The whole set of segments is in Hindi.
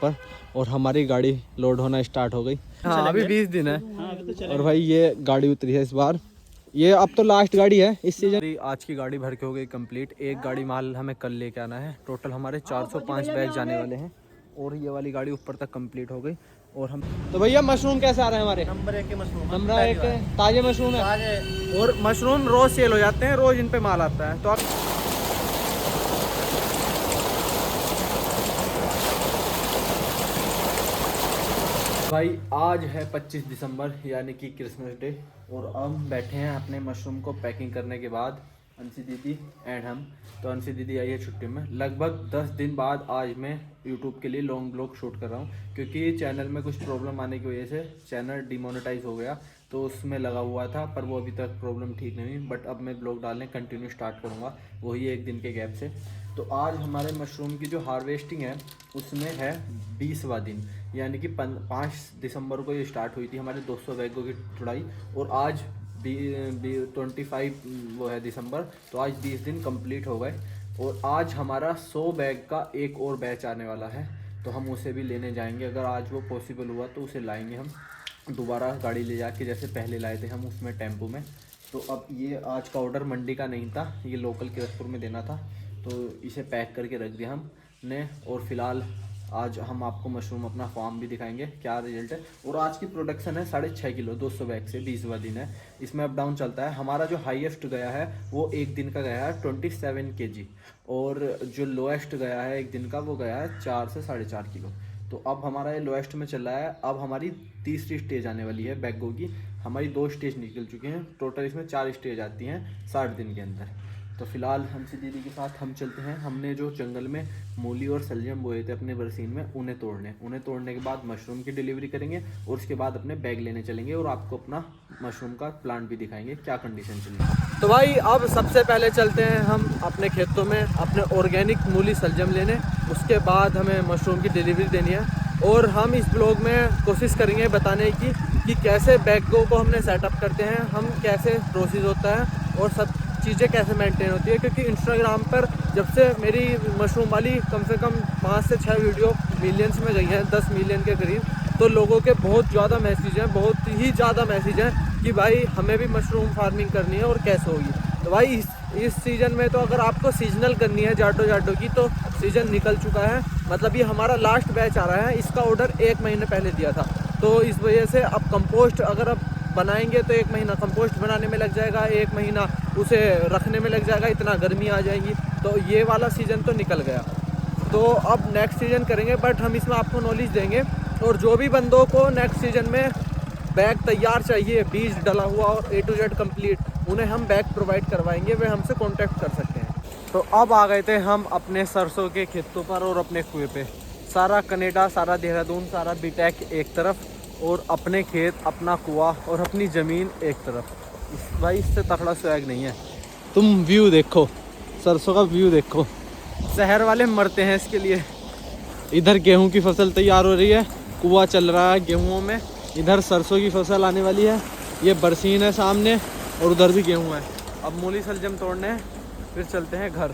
ऊपर और हमारी गाड़ी लोड होना स्टार्ट हो गई। हाँ अभी 20 दिन है और भाई ये गाड़ी उतरी है इस बार, ये अब तो लास्ट गाड़ी है इस सीजन। आज की गाड़ी भर के हो गई कंप्लीट। एक गाड़ी माल हमें कल लेके आना है। टोटल हमारे 405 बैग जाने वाले हैं और ये वाली गाड़ी ऊपर तक कंप्लीट हो गई। और हम तो भैया मशरूम कैसे आ रहे हैं हमारे? नंबर 1 के मशरूम, नंबर 1 ताजे मशरूम है और मशरूम रोज सेल हो जाते हैं, रोज इन पे माल आता है। तो आप भाई आज है 25 दिसंबर यानी कि क्रिसमस डे और हम बैठे हैं अपने मशरूम को पैकिंग करने के बाद, अंशी दीदी एंड हम। तो अंशी दीदी आई है छुट्टी में। लगभग 10 दिन बाद आज मैं यूट्यूब के लिए लॉन्ग ब्लॉग शूट कर रहा हूँ क्योंकि चैनल में कुछ प्रॉब्लम आने की वजह से चैनल डिमोनेटाइज हो गया। तो उसमें लगा हुआ था पर वो अभी तक प्रॉब्लम ठीक नहीं हुई। बट अब मैं ब्लॉग डालने कंटिन्यू स्टार्ट करूँगा वही 1 दिन के गैप से। तो आज हमारे मशरूम की जो हार्वेस्टिंग है उसमें है 20वां दिन, यानी कि 5 दिसंबर को ये स्टार्ट हुई थी हमारे 200 बैगों की तुड़ाई और आज 25 वो है दिसंबर। तो आज 20 दिन कंप्लीट हो गए और आज हमारा 100 बैग का एक और बैच आने वाला है। तो हम उसे भी लेने जाएंगे, अगर आज वो पॉसिबल हुआ तो उसे लाएंगे हम दोबारा गाड़ी ले जाके, जैसे पहले लाए थे हम उसमें टेम्पो में। तो अब ये आज का ऑर्डर मंडी का नहीं था, ये लोकल किरतपुर में देना था। तो इसे पैक करके रख दिया हमने और फिलहाल आज हम आपको मशरूम अपना फार्म भी दिखाएंगे क्या रिजल्ट है। और आज की प्रोडक्शन है 6.5 किलो 200 बैग से। 20वां दिन है, इसमें अप डाउन चलता है। हमारा जो हाईएस्ट गया है वो एक दिन का गया है 27 kg और जो लोएस्ट गया है एक दिन का वो गया है 4 से 4.5 किलो। तो अब हमारा ये लोएस्ट में चल रहा है। अब हमारी तीसरी स्टेज आने वाली है बैगों की। हमारी 2 स्टेज निकल चुके हैं, टोटल इसमें 4 स्टेज आती हैं 60 दिन के अंदर। तो फिलहाल हमसे दीदी के साथ हम चलते हैं। हमने जो जंगल में मूली और सलजम बोए थे अपने बरसीन में उन्हें तोड़ने के बाद मशरूम की डिलीवरी करेंगे और उसके बाद अपने बैग लेने चलेंगे और आपको अपना मशरूम का प्लांट भी दिखाएंगे क्या कंडीशन चल रही है। तो भाई अब सबसे पहले चलते हैं हम अपने खेतों में अपने ऑर्गेनिक मूली सलजम लेने, उसके बाद हमें मशरूम की डिलीवरी देनी है। और हम इस ब्लॉग में कोशिश करेंगे बताने की कि कैसे बैगों को हमने सेटअप करते हैं, हम कैसे प्रोसेस होता है और सब चीज़ें कैसे मेंटेन होती है। क्योंकि इंस्टाग्राम पर जब से मेरी मशरूम वाली कम से कम 5 से 6 वीडियो मिलियंस में गई हैं, 10 मिलियन के करीब, तो लोगों के बहुत ज़्यादा मैसेज हैं, बहुत ही ज़्यादा मैसेज हैं कि भाई हमें भी मशरूम फार्मिंग करनी है और कैसे होगी। तो भाई इस सीज़न में तो अगर आपको सीजनल करनी है जाटो की तो सीज़न निकल चुका है, मतलब ये हमारा लास्ट बैच आ रहा है। इसका ऑर्डर 1 महीने पहले दिया था। तो इस वजह से अब कंपोस्ट अगर अब बनाएंगे तो 1 महीना कंपोस्ट बनाने में लग जाएगा, 1 महीना उसे रखने में लग जाएगा, इतना गर्मी आ जाएगी। तो ये वाला सीज़न तो निकल गया। तो अब नेक्स्ट सीज़न करेंगे, बट हम इसमें आपको नॉलेज देंगे। और जो भी बंदों को नेक्स्ट सीज़न में बैग तैयार चाहिए, बीज डला हुआ और A to Z कंप्लीट, उन्हें हम बैग प्रोवाइड करवाएंगे, वे हमसे कॉन्टैक्ट कर सकते हैं। तो अब आ गए थे हम अपने सरसों के खेतों पर और अपने कुएँ पे। सारा कनेडा, सारा देहरादून, सारा बीटेक एक तरफ और अपने खेत, अपना कुआं और अपनी ज़मीन एक तरफ। भाई इससे तकड़ा स्वैग नहीं है। तुम व्यू देखो, सरसों का व्यू देखो, शहर वाले मरते हैं इसके लिए। इधर गेहूं की फसल तैयार हो रही है, कुआं चल रहा है गेहूं में, इधर सरसों की फसल आने वाली है, ये बरसीन है सामने और उधर भी गेहूं है। अब मूली सलजम तोड़ने हैं, फिर चलते हैं घर।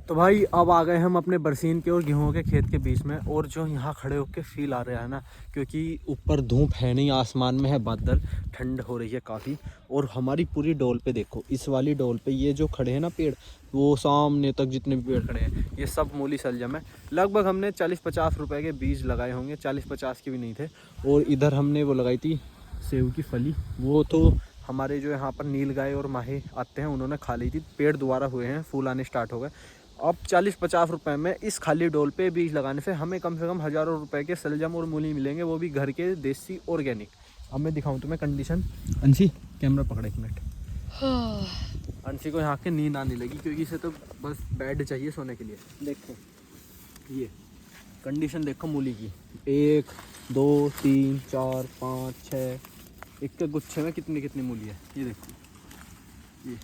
तो भाई अब आ गए हम अपने बरसीन के और गेहूं के खेत के बीच में। और जो यहाँ खड़े होकर फील आ रहा है ना, क्योंकि ऊपर धूप है नहीं, आसमान में है बादल, ठंड हो रही है काफ़ी। और हमारी पूरी डोल पे देखो, इस वाली डोल पे ये जो खड़े हैं ना पेड़, वो सामने तक जितने भी पेड़ खड़े हैं ये सब मूली सलजम है। लगभग हमने 40-50 रुपए के बीज लगाए होंगे, 40-50 के भी नहीं थे। और इधर हमने वो लगाई थी सेव की फली, वो तो हमारे जो यहाँ पर नील गाय और माहे आते हैं उन्होंने खा ली थी। पेड़ दोबारा हुए हैं, फूल आने स्टार्ट हो गए। अब 40-50 रुपए में इस खाली डोल पे बीज लगाने से हमें कम से कम हज़ारों रुपए के सलजम और मूली मिलेंगे, वो भी घर के देसी ऑर्गेनिक। अब मैं दिखाऊं तुम्हें कंडीशन। अंशी कैमरा पकड़े 1 मिनट। अंशी को यहाँ के नींद आने लगी क्योंकि इसे तो बस बेड चाहिए सोने के लिए। देखो ये कंडीशन देखो मूली की, 1 2 3 4 5 6 एक के गुच्छे में कितनी कितनी मूली है। ये देखो, ये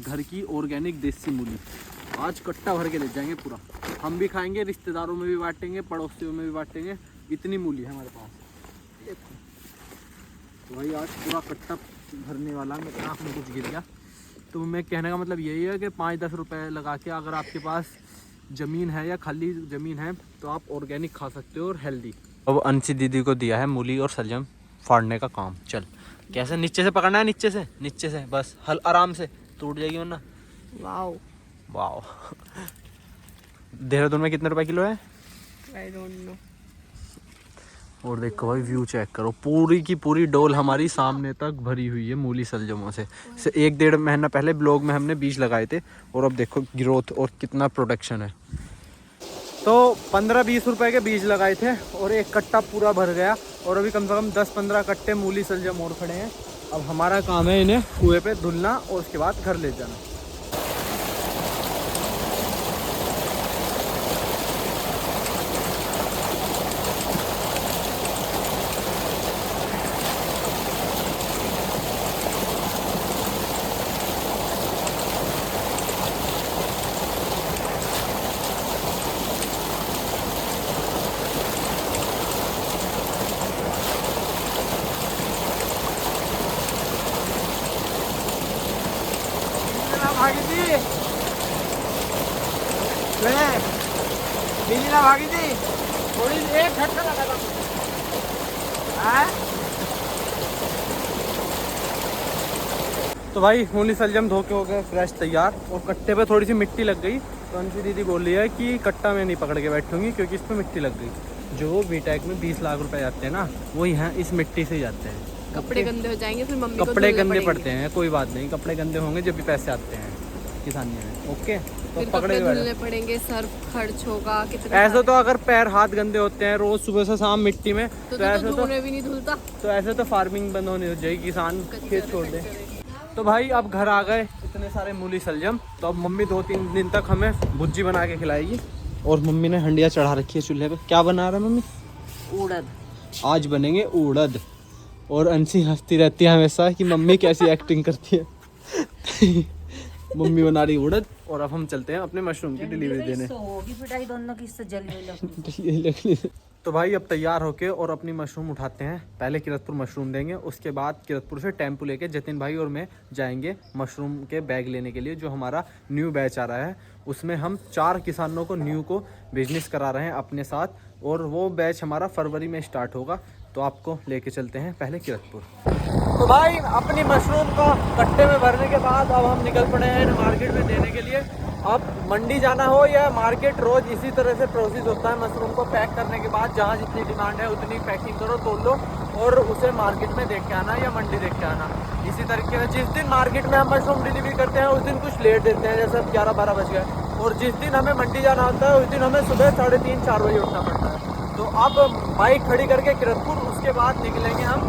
घर की ऑर्गेनिक देसी मूली। आज कट्टा भर के ले जाएंगे पूरा, हम भी खाएंगे, रिश्तेदारों में भी बांटेंगे, पड़ोसियों में भी बांटेंगे। इतनी मूली है हमारे पास। तो भाई आज पूरा कट्टा भरने वाला, मेरे आँख में कुछ गिर गया। तो मैं कहने का मतलब यही है कि 5-10 रुपए लगा के अगर आपके पास ज़मीन है या खाली ज़मीन है तो आप ऑर्गेनिक खा सकते हो और हेल्दी। अब अंशी दीदी को दिया है मूली और सलजम फाड़ने का काम। चल कैसे नीचे से पकड़ना है, नीचे से बस हल आराम से, टूट जाएगी वरना। Wow wow. देहरादून में कितने रुपए किलो है? I don't know. और देखो भाई व्यू चेक करो, पूरी की पूरी डोल हमारी सामने तक भरी हुई है मूली सलजमों से। 1-1.5 महीना पहले ब्लॉग में हमने बीज लगाए थे और अब देखो ग्रोथ और कितना प्रोडक्शन है। तो 15-20 रुपए के बीज लगाए थे और एक कट्टा पूरा भर गया और अभी कम से कम 10-15 कट्टे मूली सलजम और खड़े हैं। अब हमारा काम है इन्हें कुएं पे धुलना और उसके बाद घर ले जाना। भागी थी बिजली ना भागी थी थोड़ी, एक झटका लगा था। तो भाई मूली सलजम धो के हो गए फ्रेश तैयार और कट्टे पे थोड़ी सी मिट्टी लग गई तो अंशी दीदी बोल रही है कि कट्टा में नहीं पकड़ के बैठूंगी क्योंकि इस पर मिट्टी लग गई। जो बीटेक में 20 लाख रुपए जाते हैं ना वो यहाँ इस मिट्टी से जाते हैं। कपड़े गंदे हो जाएंगे फिर मम्मी को कपड़े धुलने गंदे पड़ेंगे। पड़ते हैं, कोई बात नहीं, कपड़े गंदे होंगे जब भी पैसे आते हैं किसानी में। ओके तो फिर पकड़े कपड़े हुए धुलने पड़ेंगे, सर्फ खर्च होगा कितना। ऐसे तो अगर पैर हाथ गंदे होते हैं रोज सुबह से शाम मिट्टी में तो ऐसे तो भी नहीं धुलता। तो ऐसे तो फार्मिंग बंद होनी हो जाएगी, किसान खेत छोड़ दे। तो भाई अब घर आ गए इतने सारे मूली सलजम, तो अब मम्मी 2-3 दिन तक हमें भुज्जी बना के खिलाएगी। और मम्मी ने हंडिया चढ़ा रखी है चूल्हे पे। क्या बना रहा है मम्मी? उड़द। आज बनेंगे उड़द। और अंशी हंसती रहती है हमेशा कि मम्मी कैसी एक्टिंग करती है। मम्मी बना रही उड़द और अब हम चलते हैं अपने मशरूम की डिलीवरी देने। तो भाई अब तैयार होके और अपनी मशरूम उठाते हैं। पहले किरतपुर मशरूम देंगे, उसके बाद किरतपुर से टेम्पो लेके जतिन भाई और मैं जाएंगे मशरूम के बैग लेने के लिए। जो हमारा न्यू बैच आ रहा है उसमें हम 4 किसानों को न्यू को बिजनेस करा रहे हैं अपने साथ और वो बैच हमारा फरवरी में स्टार्ट होगा। तो आपको लेके चलते हैं पहले किरतपुर। तो भाई अपनी मशरूम को कट्टे में भरने के बाद अब हम निकल पड़े हैं मार्केट में देने के लिए। अब मंडी जाना हो या मार्केट, रोज इसी तरह से प्रोसेस होता है। मशरूम को पैक करने के बाद जहाँ जितनी डिमांड है उतनी पैकिंग करो, तोल लो और उसे मार्केट में देख के आना या मंडी देख के आना। इसी तरीके से जिस दिन मार्केट में हम मशरूम डिलीवरी करते हैं उस दिन कुछ लेट देते हैं, जैसे अब 11-12 बज गए। और जिस दिन हमें मंडी जाना होता है उस दिन हमें सुबह 3:30-4 बजे उठना पड़ता है। तो अब बाइक खड़ी करके किरतपुर, उसके बाद निकलेंगे हम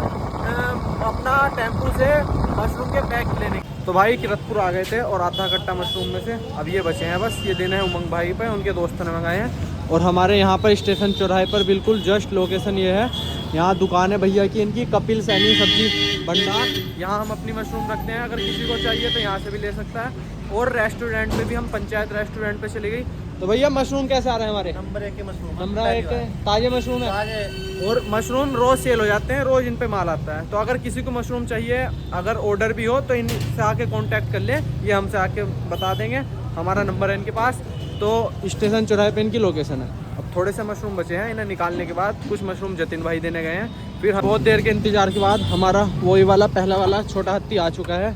अपना टेम्पू से मशरूम के बैग लेने। तो भाई किरतपुर आ गए थे और आधा कट्टा मशरूम में से अब ये बचे हैं बस। ये देने हैं उमंग भाई पे, उनके दोस्तों ने मंगाए हैं। और हमारे यहाँ पर स्टेशन चौराहे पर बिल्कुल जस्ट लोकेशन ये है। यहाँ दुकान है भैया की इनकी, कपिल सैनी सब्जी भंडार। यहाँ हम अपनी मशरूम रखते हैं, अगर किसी को चाहिए तो यहाँ से भी ले सकता है। और रेस्टोरेंट में भी हम पंचायत रेस्टोरेंट पे चली गई। तो भैया मशरूम कैसे आ रहे हैं हमारे? नंबर 1 के मशरूम, नंबर 1 ताजे मशरूम है। और मशरूम रोज सेल हो जाते हैं, रोज इन पे माल आता है। तो अगर किसी को मशरूम चाहिए, अगर ऑर्डर भी हो तो इनसे आके कांटेक्ट कर ले, ये हमसे आके बता देंगे। हमारा नंबर है इनके पास। तो स्टेशन चौराहे पे इनकी लोकेशन है। अब थोड़े से मशरूम बचे हैं, इन्हें निकालने के बाद कुछ मशरूम जतिन भाई देने गए हैं। फिर बहुत देर के इंतजार के बाद हमारा वही वाला पहला वाला छोटा हाथी आ चुका है।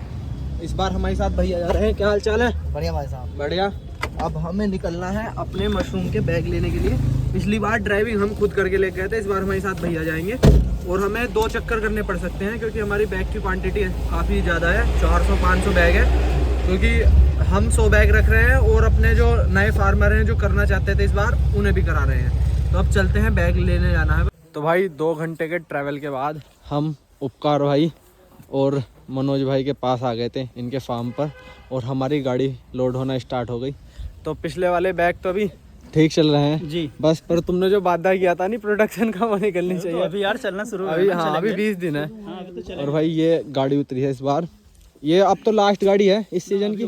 इस बार हमारे साथ भैया जा रहे हैं। क्या हाल चाल है? बढ़िया भाई साहब, बढ़िया। अब हमें निकलना है अपने मशरूम के बैग लेने के लिए। पिछली बार ड्राइविंग हम खुद करके लेके गए थे, इस बार हमारे साथ भैया जाएंगे। और हमें 2 चक्कर करने पड़ सकते हैं क्योंकि हमारी बैग की क्वांटिटी काफ़ी ज़्यादा है, 400-500 बैग है। क्योंकि हम 100 बैग रख रहे हैं और अपने जो नए फार्मर हैं जो करना चाहते थे इस बार, उन्हें भी करा रहे हैं। तो अब चलते हैं, बैग लेने जाना है। तो भाई 2 घंटे के ट्रैवल के बाद हम उपकार भाई और मनोज भाई के पास आ गए थे, इनके फार्म पर। और हमारी गाड़ी लोड होना स्टार्ट हो गई। तो पिछले वाले बैग तो अभी ठीक चल रहे हैं जी, बस। पर तुमने जो वादा किया था नहीं प्रोडक्शन का, वो निकलनी चाहिए। तो अभी यार चलना शुरू अभी, हाँ अभी 20 दिन है। हाँ, अभी तो और भाई ये गाड़ी उतरी है इस बार। ये अब तो लास्ट गाड़ी है इस सीजन की।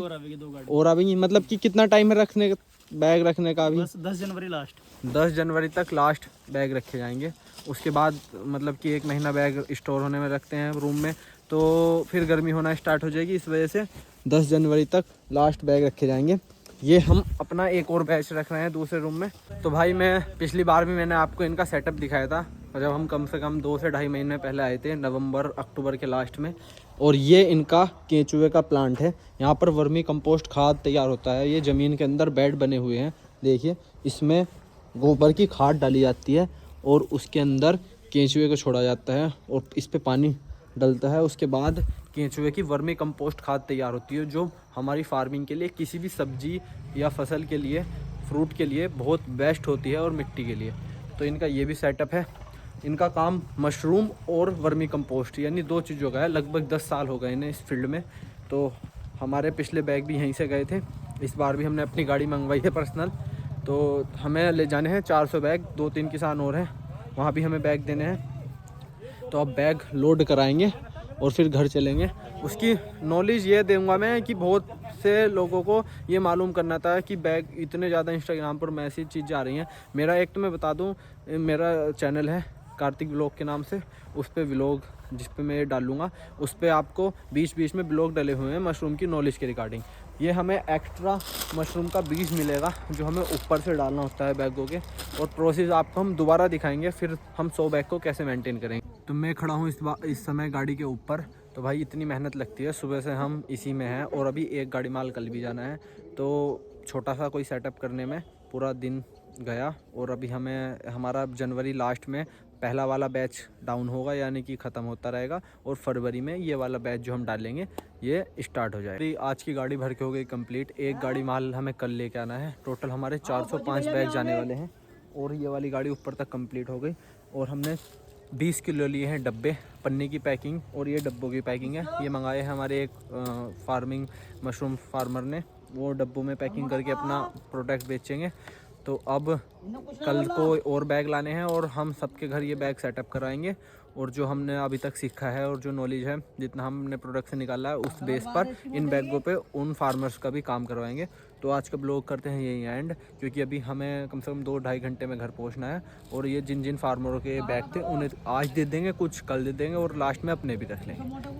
और अभी मतलब कि कितना टाइम है रखने, बैग रखने का? अभी 10 जनवरी लास्ट, 10 जनवरी तक लास्ट बैग रखे जाएंगे। उसके बाद मतलब कि 1 महीना बैग स्टोर होने में रखते हैं रूम में, तो फिर गर्मी होना स्टार्ट हो जाएगी। इस वजह से 10 जनवरी तक लास्ट बैग रखे जाएंगे। ये हम अपना एक और बैच रख रहे हैं दूसरे रूम में। तो भाई मैं पिछली बार भी मैंने आपको इनका सेटअप दिखाया था, जब हम कम से कम 2 से ढाई महीने पहले आए थे, नवंबर अक्टूबर के लास्ट में। और ये इनका केंचुए का प्लांट है। यहाँ पर वर्मी कंपोस्ट खाद तैयार होता है। ये ज़मीन के अंदर बेड बने हुए हैं, देखिए। इसमें गोबर की खाद डाली जाती है और उसके अंदर केंचुए को छोड़ा जाता है और इस पे पानी डलता है। उसके बाद केंचुए की वर्मी कंपोस्ट खाद तैयार होती है, जो हमारी फार्मिंग के लिए, किसी भी सब्जी या फसल के लिए, फ्रूट के लिए बहुत बेस्ट होती है और मिट्टी के लिए। तो इनका ये भी सेटअप है। इनका काम मशरूम और वर्मी कंपोस्ट यानी 2 चीज़ों का है। लगभग 10 साल हो गए इन्हें इस फील्ड में। तो हमारे पिछले बैग भी यहीं से गए थे। इस बार भी हमने अपनी गाड़ी मंगवाई है पर्सनल। तो हमें ले जाने हैं 400 बैग, 2-3 किसान और हैं, वहाँ भी हमें बैग देने हैं। तो अब बैग लोड कराएंगे और फिर घर चलेंगे। उसकी नॉलेज ये दूंगा मैं कि बहुत से लोगों को ये मालूम करना था कि बैग इतने ज़्यादा इंस्टाग्राम पर मैसेज चीज़ें आ रही हैं। मेरा एक तो मैं बता दूं, मेरा चैनल है कार्तिक व्लॉग के नाम से, उस पर व्लॉग जिस पे मैं डालूँगा, उस पर आपको बीच बीच में ब्लॉग डले हुए हैं मशरूम की नॉलेज के रिगार्डिंग। ये हमें एक्स्ट्रा मशरूम का बीज मिलेगा जो हमें ऊपर से डालना होता है बैगों के, और प्रोसेस आपको हम दोबारा दिखाएंगे। फिर हम 100 बैग को कैसे मेंटेन करेंगे। तो मैं खड़ा हूँ इस समय गाड़ी के ऊपर। तो भाई इतनी मेहनत लगती है, सुबह से हम इसी में हैं और अभी एक गाड़ी माल कल भी जाना है। तो छोटा सा कोई सेटअप करने में पूरा दिन गया और अभी हमारा जनवरी लास्ट में पहला वाला बैच डाउन होगा, यानी कि ख़त्म होता रहेगा, और फरवरी में ये वाला बैच जो हम डालेंगे ये स्टार्ट हो जाएगा। आज की गाड़ी भर के हो गई कंप्लीट। एक गाड़ी माल हमें कल लेके आना है। टोटल हमारे 405 बैग जाने वाले हैं और ये वाली गाड़ी ऊपर तक कंप्लीट हो गई। और हमने 20 किलो लिए हैं डब्बे, पन्नी की पैकिंग, और ये डब्बों की पैकिंग है। ये मंगाए हैं हमारे एक मशरूम फार्मर ने, वो डब्बों में पैकिंग करके अपना प्रोडक्ट बेचेंगे। तो अब कल को और बैग लाने हैं और हम सबके घर ये बैग सेटअप कराएंगे। और जो हमने अभी तक सीखा है और जो नॉलेज है, जितना हमने प्रोडक्ट से निकाला है, उस बेस पर इन बैगों पे उन फार्मर्स का भी काम करवाएंगे। तो आज का ब्लॉग करते हैं यही एंड, क्योंकि अभी हमें कम से कम 2-2.5 घंटे में घर पहुंचना है। और ये जिन जिन फार्मरों के बैग थे उन्हें आज दे देंगे, कुछ कल दे देंगे और लास्ट में अपने भी रख लेंगे।